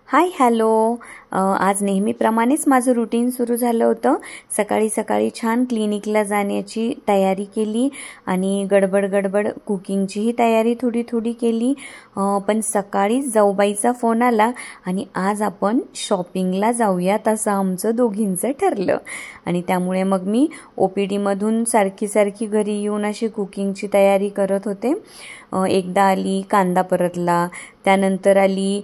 Hi hello. आज नेहमीप्रमाणेच माझं रुटीन सुरू झालं होतं. सकाळी सकाळी छान क्लिनिकला जाण्याची तयारी केली आणि गडबड कुकिंगचीही तयारी थोडी थोडी केली. पण सकाळी जाऊबाईचा फोन आला आणि आज आपण शॉपिंगला जाऊयात असं आमचं दोघींचं ठरलं. आणि त्यामुळे मग मी OPD मधून सारखी घरी येऊन अशी कुकिंगची तयारी करत होते. एकदा आली कांदा परतला, त्यानंतर आली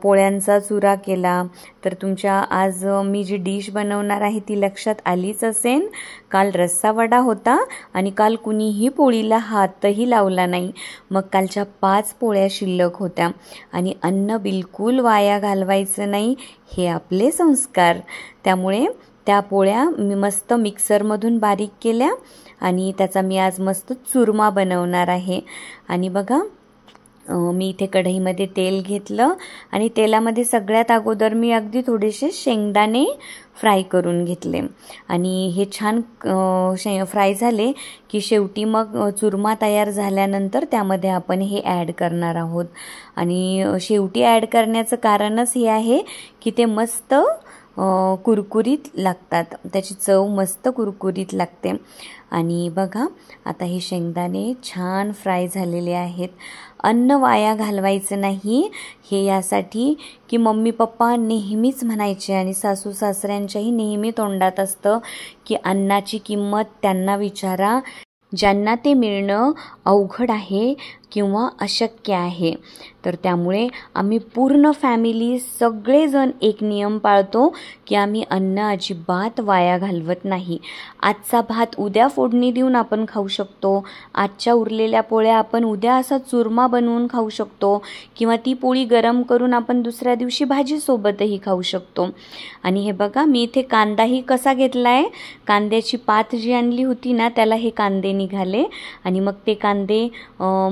पोळ्यांचा चुरा केला. तर तुमच्या आज मी जी डिश बनवणार आहे ती लक्षात आलीच असेल. काल रस्सा वडा होता आणि काल कुणीही पोळीला हातही लावला नाही. मग कालच्या 5 पोळ्या शिल्लक होत्या आणि अन्न बिलकुल वाया घालवायचं नाही, हे आपले संस्कार. त्यामुळे त्या पोळ्या मी मस्त मिक्सरमधून बारीक केल्या आणि त्याचा मी आज मस्त चुरमा बनवणार आहे. आणि बघा, मी इथे कढईमध्ये तेल घेतलं आणि तेलामध्ये सगळ्यात अगोदर मी अगदी थोडेसे शेंगदाणे फ्राय करून घेतले आणि हे छान फ्राय झाले की शेवटी मग चुरमा तयार झाल्यानंतर त्यामध्ये आपण हे ॲड करणार आहोत. आणि शेवटी ॲड करण्याचं कारणच हे आहे की ते मस्त कुरकुरीत लागतात, त्याची चव मस्त कुरकुरीत लागते. आणि बघा, आता हे शेंगदाणे छान फ्राय झालेले आहेत. अन्न वाया घालवायचं नाही, हे यासाठी की मम्मी पप्पा नेहमीच म्हणायचे आणि सासू सासऱ्यांच्याही नेहमी तोंडात असतं की अन्नाची किंमत त्यांना विचारा ज्यांना ते मिळणं अवघड आहे किंवा अशक्य आहे. तर त्यामुळे आम्ही पूर्ण फॅमिली सगळेजण एक नियम पाळतो की आम्ही अन्न अजिबात वाया घालवत नाही. आजचा भात उद्या फोडणी देऊन आपण खाऊ शकतो. आजच्या उरलेल्या पोळ्या आपण उद्या असा चुरमा बनवून खाऊ शकतो किंवा ती पोळी गरम करून आपण दुसऱ्या दिवशी भाजीसोबतही खाऊ शकतो. आणि हे बघा, मी इथे कांदाही कसा घेतला आहे. कांद्याची पात जी आणली होती ना, त्याला हे कांदे निघाले आणि मग ते कांदे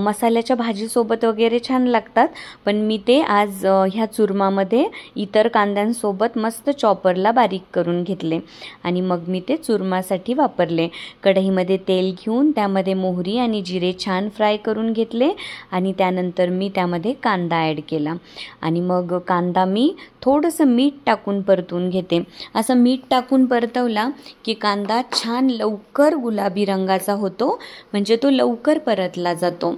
मसाल्याच्या भाजीसोबत वगैरे छान लागतात. पण मी ते आज ह्या चुरमामध्ये इतर कांद्यांसोबत मस्त चॉपरला बारीक करून घेतले आणि मग मी ते चुरमासाठी वापरले. कढईमध्ये तेल घेऊन त्यामध्ये मोहरी आणि जिरे छान फ्राय करून घेतले आणि त्यानंतर मी त्यामध्ये कांदा ॲड केला आणि मग कांदा मी थोडंसं मीठ टाकून परतून घेते. असं मीठ टाकून परतवला की कांदा छान लवकर गुलाबी रंगाचा होतो, म्हणजे तो लवकर परतला जातो.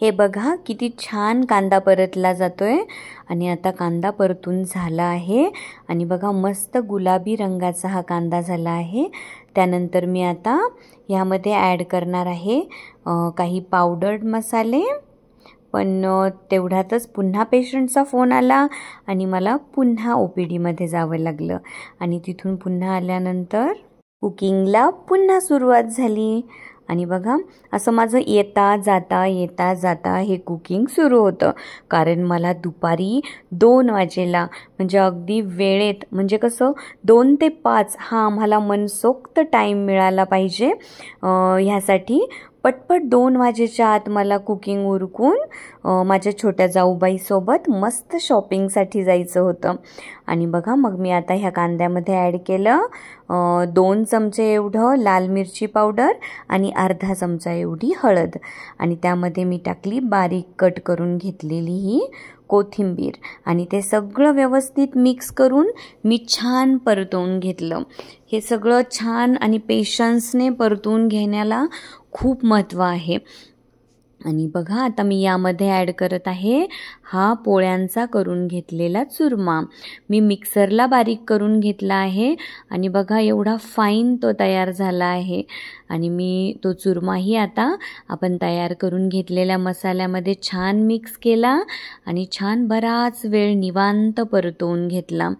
हे बघा किती छान कांदा परतला जातोय. आणि आता कांदा परतून झाला आहे आणि बघा मस्त गुलाबी रंगाचा हा कांदा झाला आहे. त्यानंतर मी आता ह्यामध्ये ॲड करणार आहे काही पावडर्ड मसाले. पण तेवढ्यातच पुन्हा पेशंटचा फोन आला आणि मला पुन्हा OPDमध्ये जावं लागलं आणि तिथून पुन्हा आल्यानंतर कुकिंगला पुन्हा सुरुवात झाली. आणि बघा, असं माझं येता जाता हे कुकिंग सुरू होतं. कारण मला दुपारी 2 वाजेला म्हणजे अगदी वेळेत, म्हणजे कसं 2 ते 5 हा आम्हाला मनसोक्त टाईम मिळाला पाहिजे. ह्यासाठी पटपट 2 वाजेच्या आत मला कुकिंग उरकून माझ्या छोट्या जाऊबाईसोबत मस्त शॉपिंगसाठी जायचं होतं. आणि बघा, मग मी आता ह्या कांद्यामध्ये ॲड केलं 2 चमचे एवढं लाल मिरची पावडर आणि अर्धा चमचा एवढी हळद आणि त्यामध्ये मी टाकली बारीक कट करून घेतलेली ही कोथिंबीर आणि ते सगळं व्यवस्थित मिक्स करून मी छान परतवून घेतलं. हे सगळं छान आणि पेशन्सने परतवून घेण्याला खूप महत्त्व आहे. आणि बघा, आता मी यामध्ये ॲड करत आहे हा पोळ्यांचा करून घेतलेला चुरमा. मी मिक्सरला बारीक करून घेतला आहे आणि बघा एवढा फाईन तो तयार झाला आहे. आणि मी तो चुरमाही आता आपण तयार करून घेतलेल्या मसाल्यामध्ये छान मिक्स केला आणि छान बराच वेळ निवांत परतवून घेतला.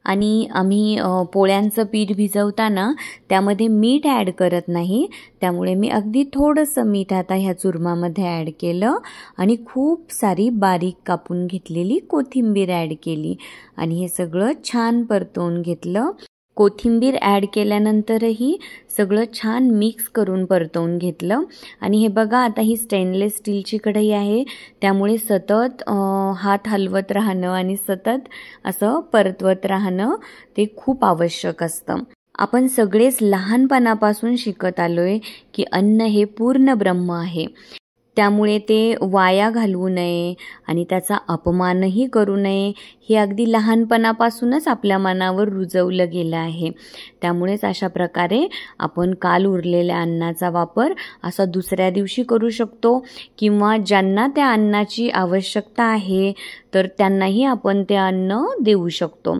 आणि आम्ही पोळ्यांचं पीठ भिजवताना त्यामध्ये मीठ ॲड करत नाही, त्यामुळे मी अगदी थोडंसं मीठ आता ह्या चुरमामध्ये ॲड केलं आणि खूप सारी बारीक कापून घेतलेली कोथिंबीर ॲड केली आणि हे सगळं छान परतवून घेतलं. कोथिंबीर ॲड केल्यानंतरही सगळं छान मिक्स करून परतवून घेतलं. आणि हे बघा, आता ही स्टेनलेस स्टीलची कढई आहे, त्यामुळे सतत हात हलवत राहणं आणि सतत असं परतवत राहणं ते खूप आवश्यक असतं. आपण सगळेच लहानपणापासून शिकत आलोय की अन्न हे पूर्ण ब्रह्म आहे. त्यामुळे ते वाया घालवू नये आणि त्याचा अपमानही करू नये हे अगदी लहानपणापासूनच आपल्या मनावर रुजवलं गेलं आहे. त्यामुळेच अशा प्रकारे आपण काल उरलेल्या अन्नाचा वापर असा दुसऱ्या दिवशी करू शकतो किंवा ज्यांना त्या अन्नाची आवश्यकता आहे तर त्यांनाही आपण ते अन्न देऊ शकतो.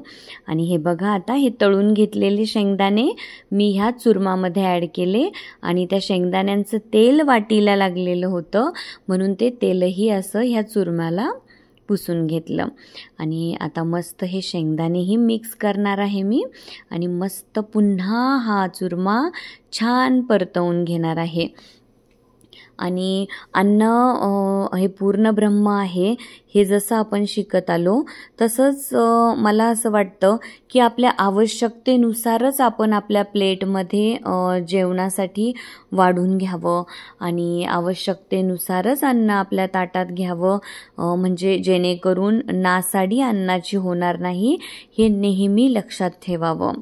आणि हे बघा, आता हे तळून घेतलेले शेंगदाणे मी ह्या चुरमामध्ये ॲड केले आणि त्या शेंगदाण्यांचं तेल वाटीला लागलेलं होतं म्हणून ते तेलही असं ह्या चुरम्याला पुसून घेतलं. आणि आता मस्त हे शेंगदाणेही मिक्स करणार आहे मी आणि मस्त पुन्हा हा चुरमा छान परतवून घेणार आहे. आणि अन्न हे पूर्ण ब्रह्म आहे हे जसं आपण शिकत आलो तसंच मला असं वाटतं की आपल्या आवश्यकतेनुसारच आपण आपल्या प्लेटमध्ये जेवणासाठी वाढून घ्यावं आणि आवश्यकतेनुसारच अन्न आपल्या ताटात घ्यावं, म्हणजे जेणेकरून नासाडी अन्नाची होणार नाही हे नेहमी लक्षात ठेवावं.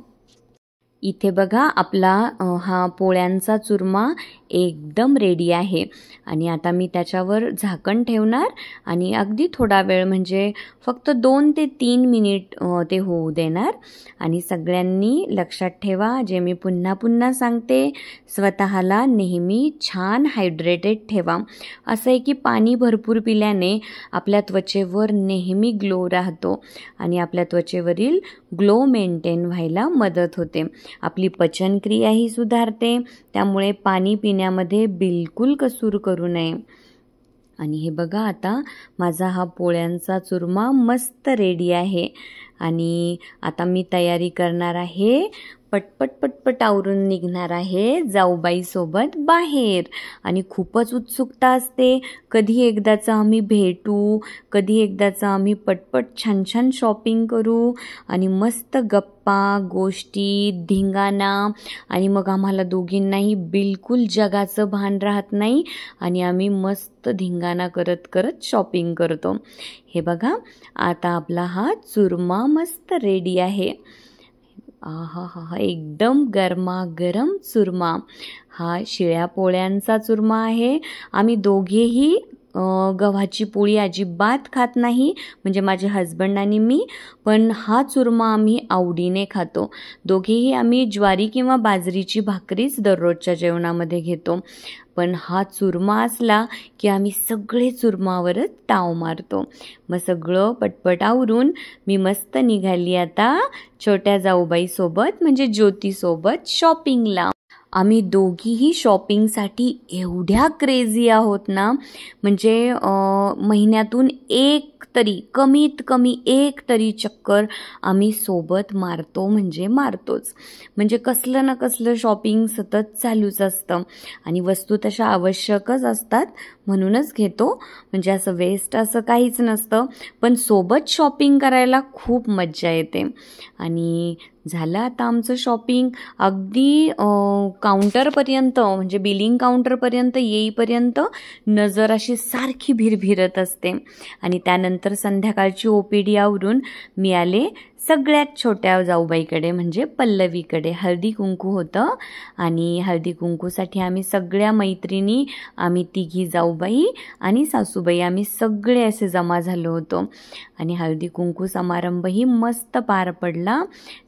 इथे बघा, आपला हा पोळ्यांचा चुरमा एकदम रेडी आहे आणि आता मी त्याच्यावर झाकण ठेवणार आणि अगदी थोडा वेळ म्हणजे फक्त 2 ते 3 मिनिट ते होऊ देणार. आणि सगळ्यांनी लक्षात ठेवा, जे मी पुन्हा पुन्हा सांगते, स्वतःला नेहमी छान हायड्रेटेड ठेवा. असं आहे की पाणी भरपूर पिल्याने आपल्या त्वचेवर नेहमी ग्लो राहतो आणि आपल्या त्वचेवरील ग्लो मेंटेन व्हायला मदत होते. आपली पचनक्रियाही सुधारते, त्यामुळे पाणी पिण्यामध्ये बिलकुल कसूर करू नये. आणि हे बघा, आता माझा हा पोळ्यांचा चुरमा मस्त रेडी आहे आणि आता मी तयारी करणार आहे, पटपट पटपट आवरून निघणार आहे जाऊबाईसोबत बाहेर. आणि खूपच उत्सुकता असते, कधी एकदाचं आम्ही भेटू, कधी एकदाचं आम्ही पटपट छान छान शॉपिंग करू आणि मस्त गप्पा गोष्टी धिंगाणा. आणि मग आम्हाला दोघींनाही बिलकुल जगाचं भान राहत नाही आणि आम्ही मस्त धिंगाणा करत करत शॉपिंग करतो. हे बघा, आता आपला हा चुरमा मस्त रेडी आहे. आहा हा हा, एकदम गरमागरम चुरमा. हा शिळ्या पोळ्यांचा चुरमा आहे. आम्ही दोघेही गव्हाची पोळी अजिबात खात नाही, म्हणजे माझे हस्बंड आणि मी, पण हा चुरमा आम्ही आवडीने खातो. दोघेही आम्ही ज्वारी किंवा बाजरीची भाकरीच दररोजच्या जेवणामध्ये घेतो, पण हा चुरमा असला की आम्ही सगळे चुरमावरच ताव मारतो. मग सगळं पटपट आवरून मी मस्त निघाली आता छोट्या जाऊबाईसोबत म्हणजे ज्योतीसोबत शॉपिंगला. आम्ही दोघीही शॉपिंगसाठी एवढ्या क्रेझी आहोत ना, म्हणजे महिन्यातून कमीत कमी एक तरी चक्कर आम्ही सोबत मारतो म्हणजे मारतोच. म्हणजे कसलं ना कसलं शॉपिंग सतत चालूच असतं आणि वस्तू तशा आवश्यकच असतात म्हणूनच घेतो, म्हणजे असं वेस्ट असं काहीच नसतं. पण सोबत शॉपिंग करायला खूप मज्जा येते. आणि झालं आता आमचं शॉपिंग. अगदी काउंटरपर्यंत म्हणजे बिलिंग काउंटरपर्यंत येईपर्यंत नजर अशी सारखी भिरभिरत असते. आणि त्यानंतर संध्याकाळची OPD आवरून मी आले सगळ्यात छोट्या जाऊबाईकडे म्हणजे पल्लवीकडे. हळदी कुंकू होतं आणि हळदी कुंकूसाठी आम्ही सगळ्या मैत्रिणी, आम्ही तिघी जाऊबाई आणि सासूबाई, आम्ही सगळे असे जमा झालो होतो. आणि हळदी कुंकू समारंभही मस्त पार पडला.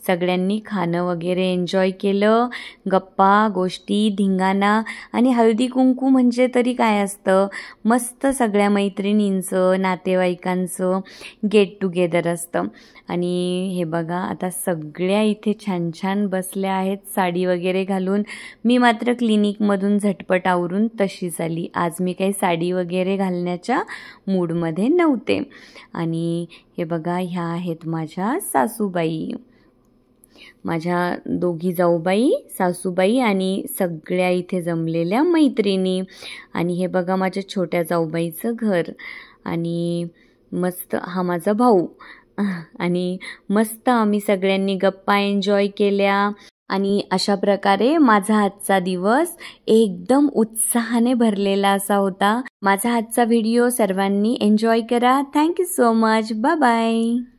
सगळ्यांनी खाणं वगैरे एन्जॉय केलं, गप्पा गोष्टी धिंगाणा. आणि हळदी कुंकू म्हणजे तरी काय असतं, मस्त सगळ्या मैत्रिणींचं नातेवाईकांचं गेट टुगेदर असतं. आणि हे बघा, आता सगळ्या इथे छान छान बसल्या आहेत साडी वगैरे घालून. मी मात्र क्लिनिकमधून झटपट आवरून तशीच आली. आज मी काही साडी वगैरे घालण्याच्या मूडमध्ये नव्हते. आणि हे बघा, ह्या आहेत माझ्या सासूबाई, माझ्या दोघी जाऊबाई, सासूबाई आणि सगळ्या इथे जमलेल्या मैत्रिणी. आणि हे बघा माझ्या छोट्या जाऊबाईचं घर. आणि मस्त हा माझा भाऊ. आणि मस्त आम्ही सगळ्यांनी गप्पा एन्जॉय केल्या. आणि अशा प्रकारे माझा आजचा दिवस एकदम उत्साहाने भरलेला असा होता. माझा आजचा व्हिडिओ सर्वांनी एन्जॉय करा. Thank you so much. Bye bye.